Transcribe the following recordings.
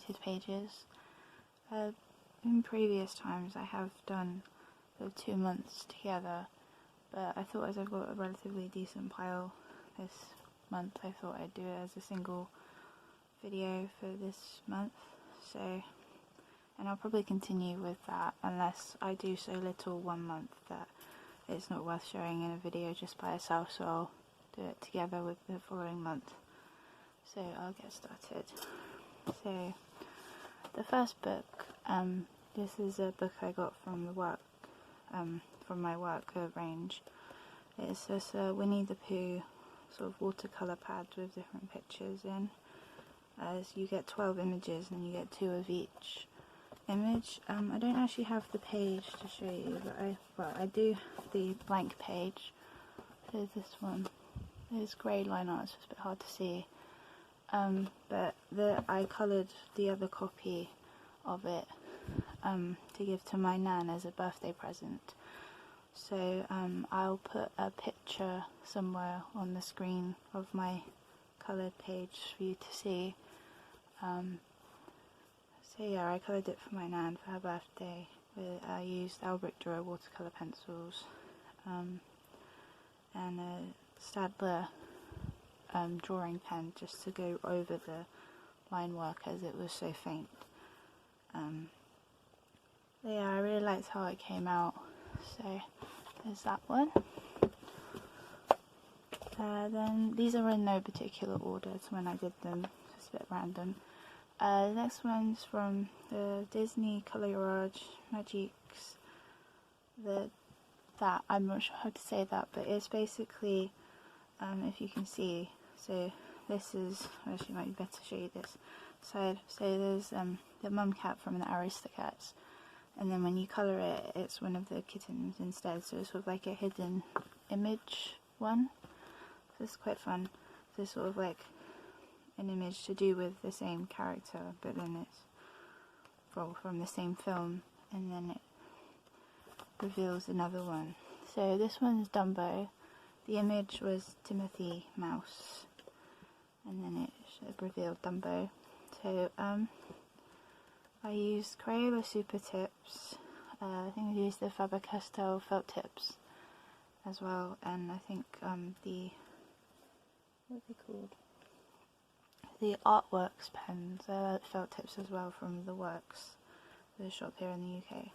illustrated pages. In previous times I have done the 2 months together, but I thought as I've got a relatively decent pile this month, I thought I'd do it as a single video for this month. So, and I'll probably continue with that unless I do so little one month that it's not worth showing in a video just by itself, so I'll do it together with the following month. So I'll get started. So the first book, this is a book I got from the work, from my work range. It's this Winnie the Pooh sort of watercolour pad with different pictures in. As you get 12 images and you get 2 of each image. I don't actually have the page to show you, but I do have the blank page. There's this one. There's grey line art, so it's a bit hard to see. But I coloured the other copy of it to give to my nan as a birthday present. So I'll put a picture somewhere on the screen of my coloured page for you to see. So yeah, I coloured it for my nan for her birthday. I used Albrecht Dürer watercolour pencils and a Stadler drawing pen just to go over the line work as it was so faint. Yeah, I really liked how it came out, so there's that one. Then these are in no particular order to when I did them, just a bit random. The next one's from the Disney Colorage Magiques. I'm not sure how to say that, but it's basically, if you can see, so this is, actually it might be better to show you this side. So there's the mum cat from the Aristocats, and then when you colour it, it's one of the kittens instead, so it's sort of like a hidden image one. So it's quite fun. So it's sort of like an image to do with the same character, but then it's from the same film, and then it reveals another one. So this one is Dumbo. The image was Timothy Mouse, and then it revealed Dumbo. So I used Crayola Super Tips. I think I used the Faber-Castell felt tips as well, and I think the, what are they called? The Artworks pens, felt tips as well from the Works, the shop here in the UK.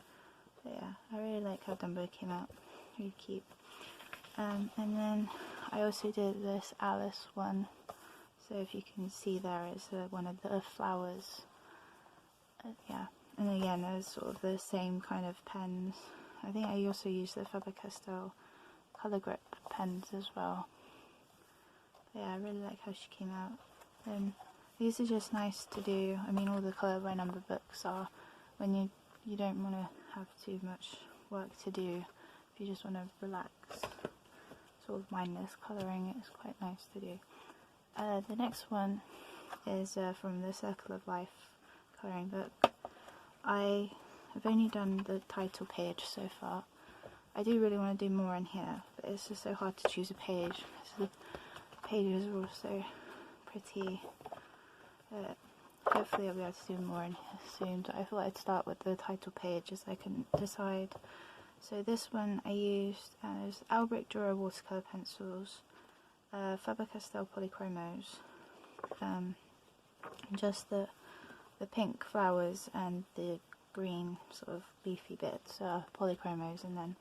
So yeah, I really like how Dumbo came out, really cute. And then I also did this Alice one, so if you can see there, it's one of the flowers. Yeah, and again, there's sort of the same kind of pens. I think I also used the Faber-Castell colour grip pens as well. But yeah, I really like how she came out. These are just nice to do. I mean, all the colour by number books are when you don't want to have too much work to do. If you just want to relax, sort of mindless colouring, it's quite nice to do. The next one is from the Circle of Life colouring book. I have only done the title page so far. I do really want to do more in here, but it's just so hard to choose a page. So the pages are all so pretty. Hopefully I'll be able to do more in here soon, but I thought I'd start with the title page as I couldn't decide. So this one I used as Albrecht Dürer watercolour pencils, Faber-Castell polychromos, just the pink flowers and the green sort of leafy bits are polychromos, and then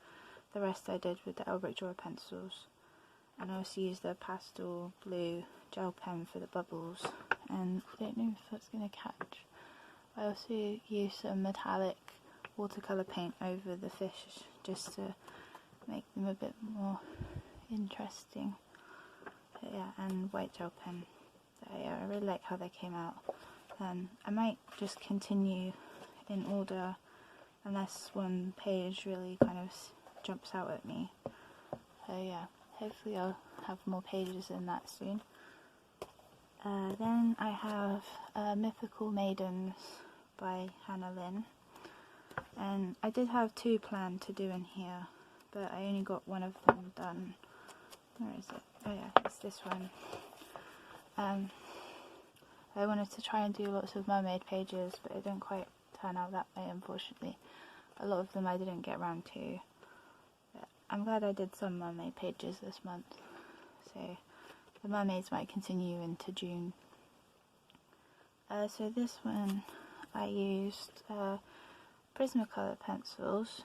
the rest I did with the Albrecht Dürer pencils. And I also used the pastel blue gel pen for the bubbles, and I don't know if that's going to catch. I also used some metallic watercolour paint over the fish just to make them a bit more interesting. But yeah, and white gel pen. So yeah, I really like how they came out. I might just continue in order unless one page really kind of jumps out at me. So yeah, hopefully I'll have more pages in that soon. Then I have Mythical Maidens by Hannah Lynn, and I did have 2 planned to do in here, but I only got one of them done. Where is it? Oh yeah, it's this one. I I wanted to try and do lots of mermaid pages, but it didn't quite turn out that way, unfortunately. A lot of them I didn't get around to. But I'm glad I did some mermaid pages this month. So the mermaids might continue into June. So this one I used Prismacolor pencils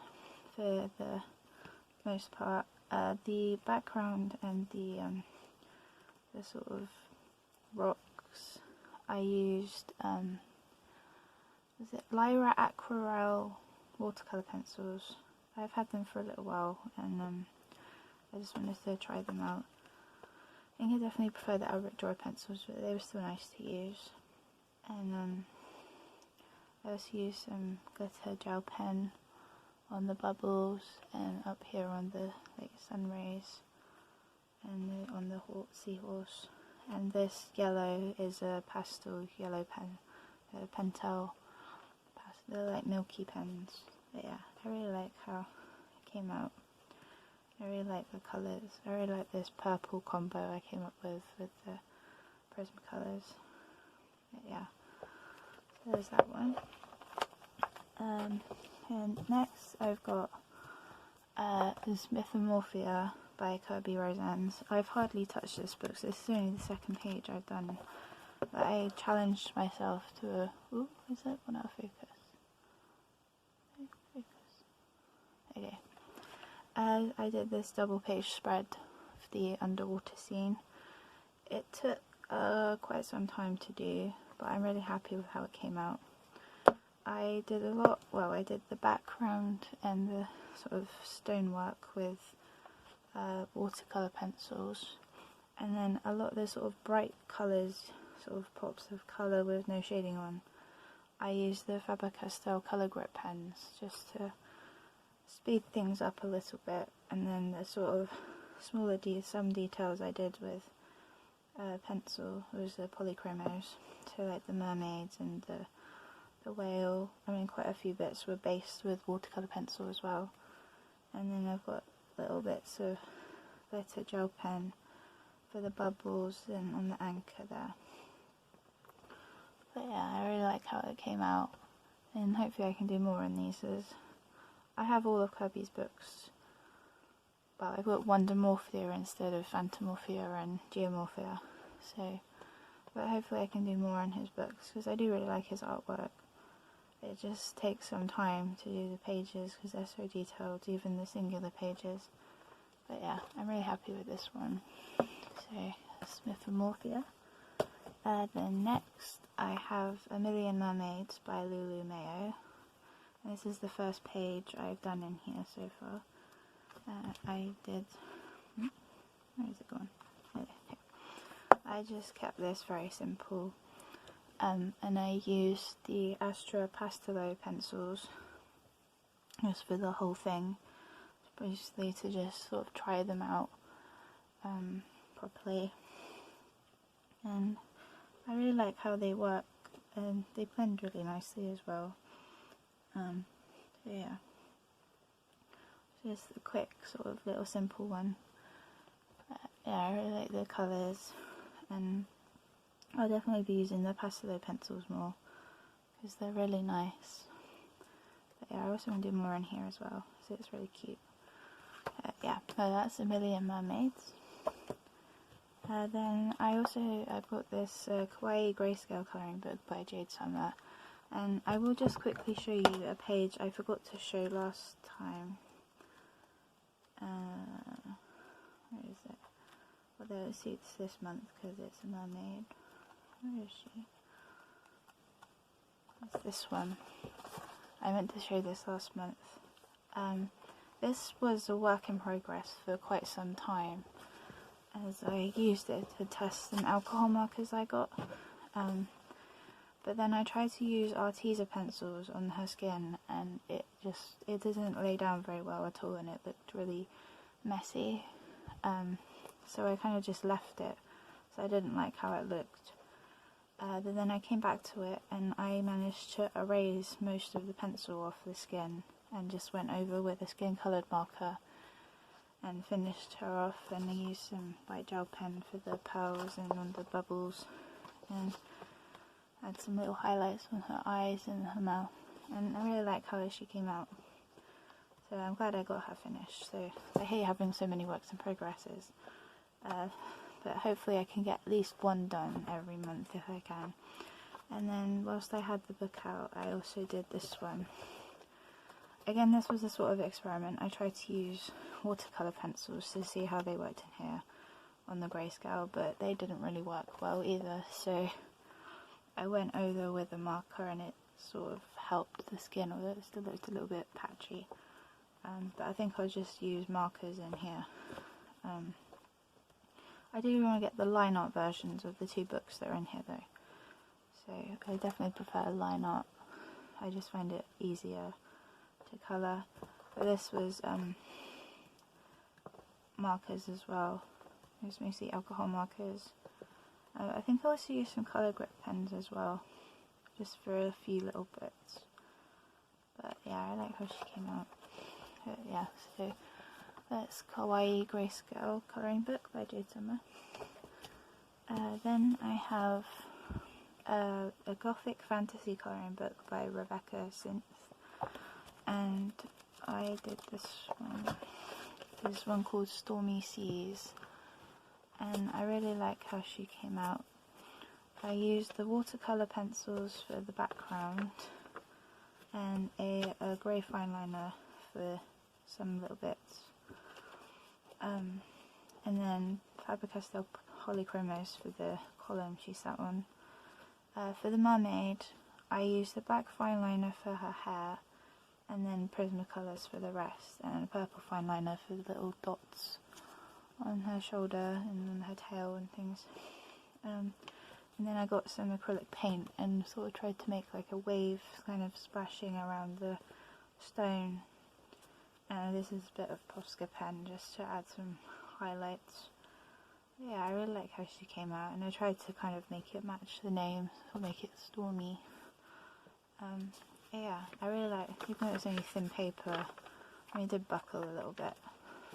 for the most part. The background and the sort of rocks I used was it Lyra Aquarelle watercolor pencils. I've had them for a little while, and I just wanted to try them out. I think I definitely prefer the Albert Joy pencils, but they were still nice to use. And I also used some glitter gel pen on the bubbles and up here on the sun rays and on the seahorse. And this yellow is a pastel yellow pen, Pentel. They're like milky pens. But yeah, I really like how it came out. I really like the colours. I really like this purple combo I came up with the Prismacolors. But yeah, so there's that one. And next I've got this Methamorphia by Kirby Roseanne's. I've hardly touched this book, so this is only the second page I've done. But I challenged myself to a... Ooh, is that one out of focus? Okay. I did this double page spread of the underwater scene. It took quite some time to do, but I'm really happy with how it came out. I did a lot, well, I did the background and the sort of stonework with watercolour pencils, and then a lot of the sort of bright colours, sort of pops of colour with no shading on, I used the Faber-Castell colour grip pens just to speed things up a little bit, and then the sort of smaller some details I did with pencil was the polychromos, so like the mermaids and the whale. I mean, quite a few bits were based with watercolour pencil as well. And then I've got little bits of glitter gel pen for the bubbles and on the anchor there. But yeah, I really like how it came out, and hopefully I can do more in these. I have all of Kirby's books, but I've got Wondermorphia instead of Phantomorphia and Geomorphia, so, but hopefully I can do more in his books, because I do really like his artwork. It just takes some time to do the pages because they're so detailed, even the singular pages. But yeah, I'm really happy with this one. So, that's Mythomorphia. Then next I have A Million Mermaids by Lulu Mayo. And this is the first page I've done in here so far. I did... Where is it gone? Okay. I just kept this very simple. And I used the Astra Pastelo pencils just for the whole thing, basically to just sort of try them out properly. And I really like how they work, and they blend really nicely as well. So yeah, just a quick sort of little simple one. Yeah, I really like the colours, and I'll definitely be using the Pastelo pencils more because they're really nice. But yeah, I also want to do more in here as well, so it's really cute. Yeah, so that's A Million Mermaids. Then I've got this kawaii grayscale colouring book by Jade Summer, and I will just quickly show you a page I forgot to show last time. Where is it? Although it suits this month because it's a mermaid. Where is she? It's this one. I meant to show this last month. This was a work in progress for quite some time, as I used it to test some alcohol markers I got. But then I tried to use Arteza pencils on her skin, and it didn't lay down very well at all, and it looked really messy. So I kind of just left it, so I didn't like how it looked. But then I came back to it, and I managed to erase most of the pencil off the skin, and just went over with a skin coloured marker and finished her off. And I used some white gel pen for the pearls and on the bubbles, and Had some little highlights on her eyes and her mouth, and I really like how she came out. So I'm glad I got her finished. So I hate having so many works in progresses, but hopefully I can get at least one done every month if I can. And then whilst I had the book out, I also did this one. Again, this was a sort of experiment. I tried to use watercolour pencils to see how they worked in here on the grayscale, but they didn't really work well either, so I went over with a marker and it sort of helped the skin, although it still looked a little bit patchy. But I think I'll just use markers in here. I do want to get the line art versions of the two books that are in here though, so I definitely prefer line art. I just find it easier to colour. But this was markers as well. It was mostly alcohol markers. I think I also used some colour grip pens as well, just for a few little bits. But yeah, I like how she came out. Yeah, so that's Kawaii Grayscale Colouring Book by Jade Summer. Then I have a Gothic Fantasy Colouring Book by Rebecca Synth, and I did this one called Stormy Seas, and I really like how she came out. I used the watercolour pencils for the background and a grey fine liner for some little bits, and then Faber-Castell Polychromos for the column she sat on. For the mermaid, I used the black fine liner for her hair, and then Prismacolors for the rest, and a purple fine liner for the little dots on her shoulder and on her tail and things. And then I got some acrylic paint and sort of tried to make like a wave kind of splashing around the stone. And this is a bit of Posca pen just to add some highlights. Yeah, I really like how she came out, and I tried to kind of make it match the name, or make it Stormy. Yeah, I really like, even though it's only thin paper, I mean it did buckle a little bit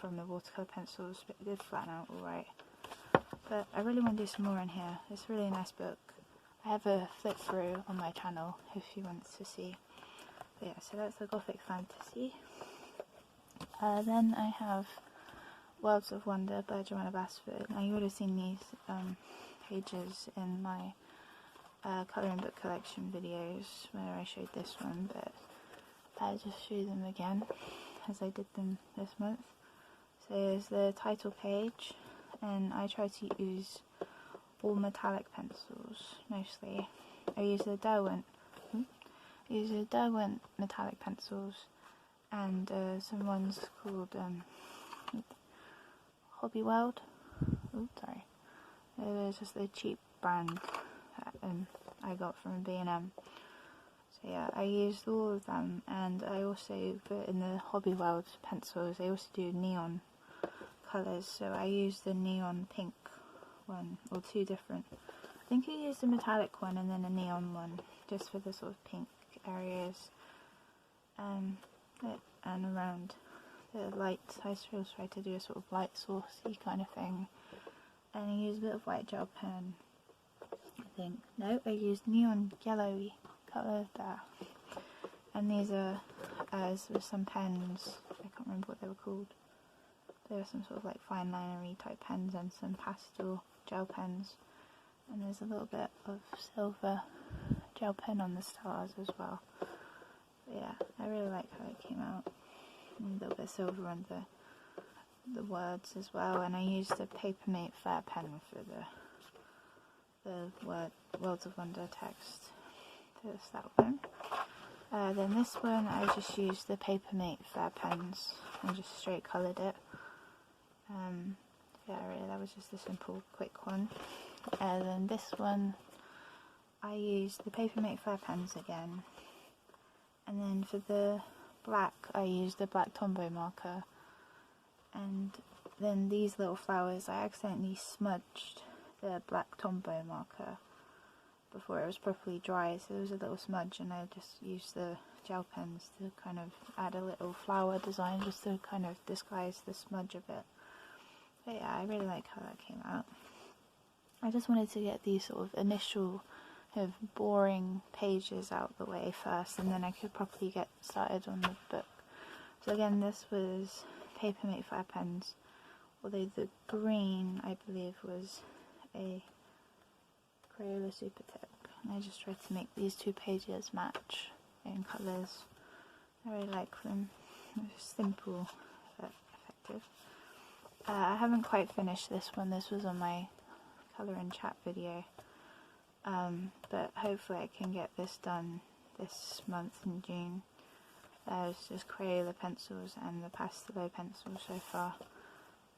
from the watercolour pencils, but it did flatten out alright. But I really want to do some more in here. It's a really nice book. I have a flip through on my channel if you want to see. But yeah, so that's the Gothic Fantasy. Then I have Worlds of Wonder by Joanna Basford. Now you would have seen these pages in my colouring book collection videos where I showed this one, but I'll just show them again as I did them this month. So here's the title page, and I try to use all metallic pencils mostly. I use the Derwent metallic pencils and some ones called Hobby World. Oh, sorry. It's just a cheap brand that I got from B&M. So yeah, I used all of them, and I also put in the Hobby World pencils, they also do neon colours, so I used the neon pink one, or two different. I think I used a metallic one and then a neon one, just for the sort of pink areas, and around the light. I still tried to do a sort of light sourcey kind of thing, and I used a bit of white gel pen, I think. No, I used neon yellowy colour there. And these are some pens, I can't remember what they were called. There are some sort of like fine linery type pens and some pastel gel pens. And there's a little bit of silver gel pen on the stars as well. But yeah, I really like how it came out. And a little bit of silver on the words as well. And I used the Papermate Fair pen for the Worlds of Wonder text. So that's that one. Then this one, I just used the Papermate Fair pens and just straight coloured it. Yeah, really, that was just a simple, quick one. Then this one, I used the Papermate Fair pens again. And then for the black, I used the black Tombow marker. And then these little flowers, I accidentally smudged the black Tombow marker before it was properly dry, so there was a little smudge, and I just used the gel pens to kind of add a little flower design just to kind of disguise the smudge a bit. But yeah, I really like how that came out. I just wanted to get these sort of initial of boring pages out the way first, and then I could properly get started on the book. So again, this was Papermate Fire Pens, although the green, I believe, was a Crayola Super Tip. And I just tried to make these two pages match in colours. I really like them. They're simple but effective. I haven't quite finished this one. This was on my colour and chat video. But hopefully I can get this done this month in June. There's just Crayola pencils and the Pastelo pencil so far.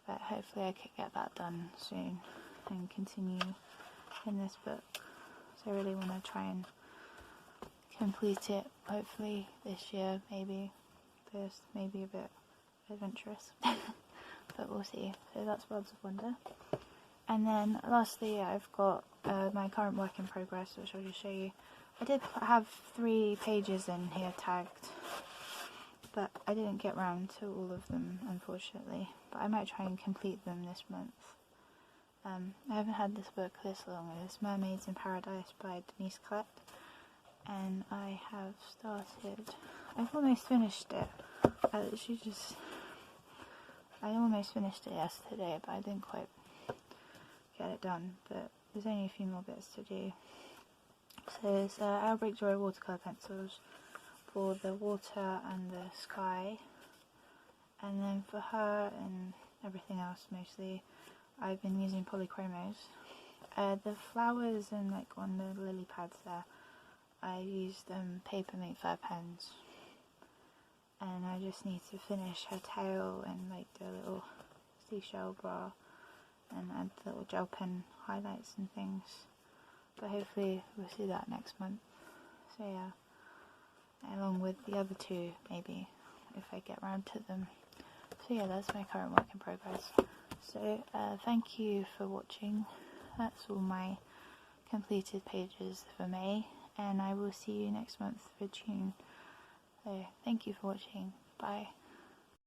But hopefully I can get that done soon and continue in this book. So I really want to try and complete it, hopefully this year, maybe. This may be a bit adventurous, but we'll see. So that's Worlds of Wonder. And then lastly, I've got my current work in progress, which I'll just show you. I did have 3 pages in here tagged, but I didn't get round to all of them, unfortunately. But I might try and complete them this month. I haven't had this book this long. It's Mermaids in Paradise by Denise Clett, and I have started. I've almost finished it. I almost finished it yesterday, but I didn't quite get it done. But there's only a few more bits to do. So it's Albrecht Joy watercolour pencils for the water and the sky, and then for her and everything else mostly I've been using polychromos. The flowers and like on the lily pads there, I used Papermate Fire Pens, and I just need to finish her tail and like the little seashell bra and add the little gel pen highlights and things. But hopefully we'll see that next month. So yeah, along with the other 2 maybe, if I get round to them. So yeah, that's my current work in progress. So thank you for watching. That's all my completed pages for May, and I will see you next month for June. So thank you for watching. Bye.